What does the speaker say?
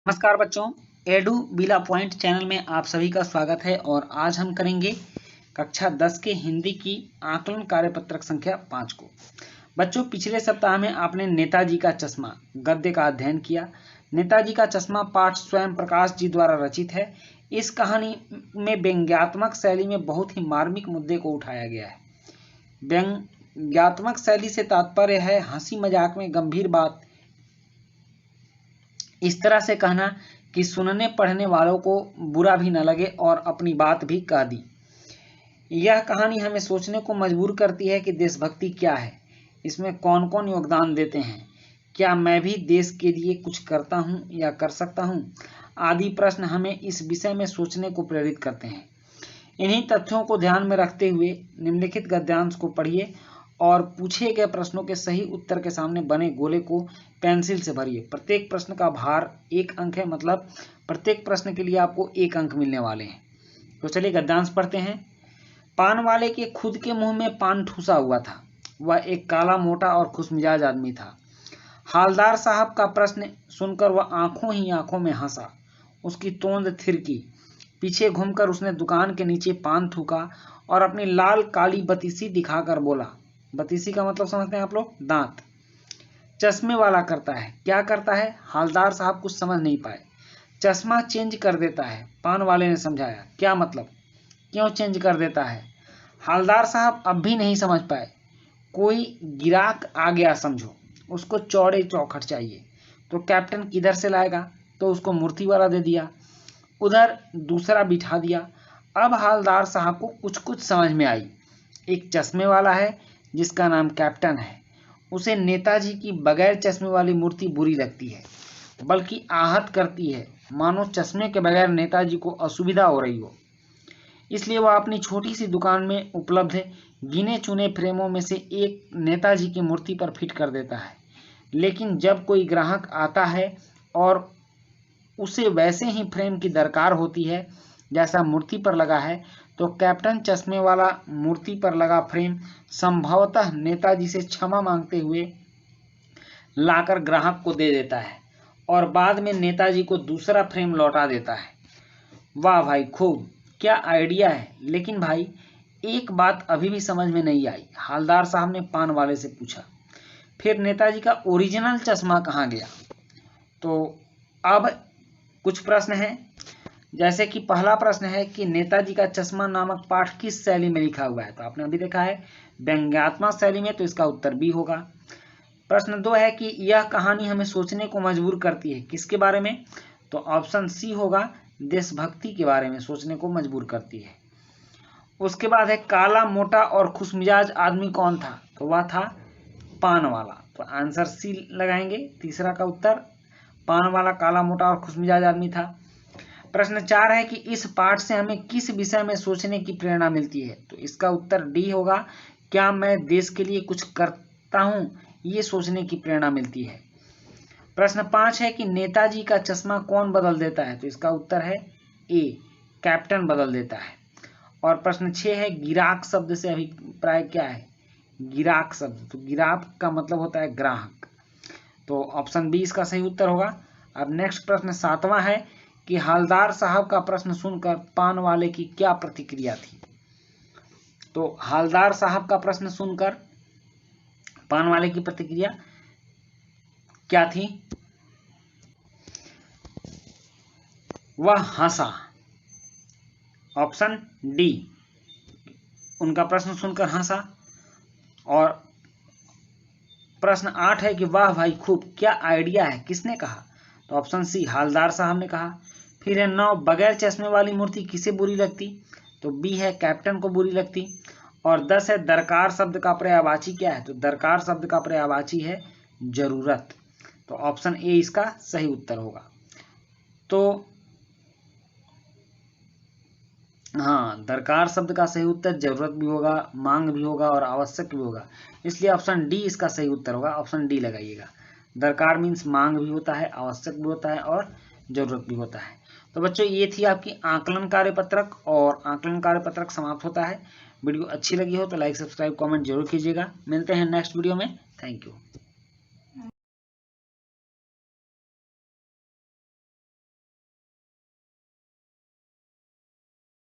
नमस्कार बच्चों, एडू बिला पॉइंट चैनल में आप सभी का स्वागत है। और आज हम करेंगे कक्षा 10 के हिंदी की आकलन कार्यपत्रक संख्या 5 को। बच्चों, पिछले सप्ताह में आपने नेताजी का चश्मा गद्य का अध्ययन किया। नेताजी का चश्मा पाठ स्वयं प्रकाश जी द्वारा रचित है। इस कहानी में व्यंग्यात्मक शैली में बहुत ही मार्मिक मुद्दे को उठाया गया है। व्यंग्यात्मक शैली से तात्पर्य है हंसी मजाक में गंभीर बात इस तरह से कहना कि सुनने पढ़ने वालों को बुरा भी न लगे और अपनी बात भी कह दी। यह कहानी हमें सोचने को मजबूर करती है कि देशभक्ति क्या है, इसमें कौन कौन योगदान देते हैं, क्या मैं भी देश के लिए कुछ करता हूं या कर सकता हूं, आदि प्रश्न हमें इस विषय में सोचने को प्रेरित करते हैं। इन्हीं तथ्यों को ध्यान में रखते हुए निम्नलिखित गद्यांश को पढ़िए और पूछे गए प्रश्नों के सही उत्तर के सामने बने गोले को पेंसिल से भरिए। प्रत्येक प्रश्न का भार 1 अंक है, मतलब प्रत्येक प्रश्न के लिए आपको 1 अंक मिलने वाले हैं। तो चलिए गद्यांश पढ़ते हैं। पान वाले के खुद के मुंह में पान ठूसा हुआ था। वह एक काला मोटा और खुशमिजाज आदमी था। हालदार साहब का प्रश्न सुनकर वह आंखों ही आंखों में हंसा। उसकी तोंद थिरकी। पीछे घूमकर उसने दुकान के नीचे पान थूका और अपनी लाल काली बतीसी दिखाकर बोला। बतीसी का मतलब समझते हैं आप लोग? दांत। चश्मे वाला करता है। क्या करता है? हालदार साहब कुछ समझ नहीं पाए। चश्मा चेंज कर देता है, पान वाले ने समझाया। क्या मतलब? क्यों चेंज कर देता है? हालदार साहब अब भी नहीं समझ पाए। कोई गिराक आ गया समझो, उसको चौड़े चौखट चाहिए। तो कैप्टन किधर से लाएगा? तो उसको मूर्ति वाला दे दिया, उधर दूसरा बिठा दिया। अब हालदार साहब को कुछ कुछ समझ में आई। एक चश्मे वाला है जिसका नाम कैप्टन है। उसे नेताजी की बगैर चश्मे वाली मूर्ति बुरी लगती है, बल्कि आहत करती है, मानो चश्मे के बगैर नेताजी को असुविधा हो रही हो। इसलिए वह अपनी छोटी सी दुकान में उपलब्ध गिने चुने फ्रेमों में से एक नेताजी की मूर्ति पर फिट कर देता है। लेकिन जब कोई ग्राहक आता है और उसे वैसे ही फ्रेम की दरकार होती है जैसा मूर्ति पर लगा है, तो कैप्टन चश्मे वाला मूर्ति पर लगा फ्रेम संभवतः नेताजी से क्षमा मांगते हुए लाकर ग्राहक को दे देता है और बाद में नेताजी को दूसरा फ्रेम लौटा देता है। वाह भाई, खूब, क्या आइडिया है। लेकिन भाई, एक बात अभी भी समझ में नहीं आई। हालदार साहब ने पान वाले से पूछा, फिर नेताजी का ओरिजिनल चश्मा कहाँ गया? तो अब कुछ प्रश्न हैं, जैसे कि पहला प्रश्न है कि नेताजी का चश्मा नामक पाठ किस शैली में लिखा हुआ है? तो आपने अभी देखा है व्यंग्यात्मक शैली में, तो इसका उत्तर बी होगा। प्रश्न 2 है कि यह कहानी हमें सोचने को मजबूर करती है, किसके बारे में? तो ऑप्शन सी होगा, देशभक्ति के बारे में सोचने को मजबूर करती है। उसके बाद है काला मोटा और खुशमिजाज आदमी कौन था? तो वह था पान वाला। तो आंसर सी लगाएंगे, तीसरा का उत्तर। पान वाला काला मोटा और खुशमिजाज आदमी था। प्रश्न 4 है कि इस पाठ से हमें किस विषय में सोचने की प्रेरणा मिलती है? तो इसका उत्तर डी होगा, क्या मैं देश के लिए कुछ करता हूं, ये सोचने की प्रेरणा मिलती है। प्रश्न 5 है कि नेताजी का चश्मा कौन बदल देता है? तो इसका उत्तर है ए, कैप्टन बदल देता है। और प्रश्न 6 है गिराक शब्द से अभिप्राय क्या है? गिराक शब्द, तो गिराक का मतलब होता है ग्राहक। तो ऑप्शन बी इसका सही उत्तर होगा। अब नेक्स्ट प्रश्न 7वां है कि हालदार साहब का प्रश्न सुनकर पान वाले की क्या प्रतिक्रिया थी? तो हालदार साहब का प्रश्न सुनकर पान वाले की प्रतिक्रिया क्या थी? वह हंसा। ऑप्शन डी, उनका प्रश्न सुनकर हंसा। और प्रश्न 8 है कि वाह भाई खूब, क्या आइडिया है, किसने कहा? तो ऑप्शन सी, हालदार साहब ने कहा। फिर है 9, बगैर चश्मे वाली मूर्ति किसे बुरी लगती? तो बी है, कैप्टन को बुरी लगती। और 10 है दरकार शब्द का पर्यायवाची क्या है? तो दरकार शब्द का पर्यायवाची है जरूरत। तो ऑप्शन ए इसका सही उत्तर होगा। तो हाँ, दरकार शब्द का सही उत्तर जरूरत भी होगा, मांग भी होगा और आवश्यक भी होगा, इसलिए ऑप्शन डी इसका सही उत्तर होगा। ऑप्शन डी लगाइएगा। दरकार मीन्स मांग भी होता है, आवश्यक भी होता है और जरूरत भी होता है। तो बच्चों, ये थी आपकी आकलन कार्यपत्रक, और आकलन कार्यपत्रक समाप्त होता है। वीडियो अच्छी लगी हो तो लाइक सब्सक्राइब कमेंट जरूर कीजिएगा। मिलते हैं नेक्स्ट वीडियो में। Thank you.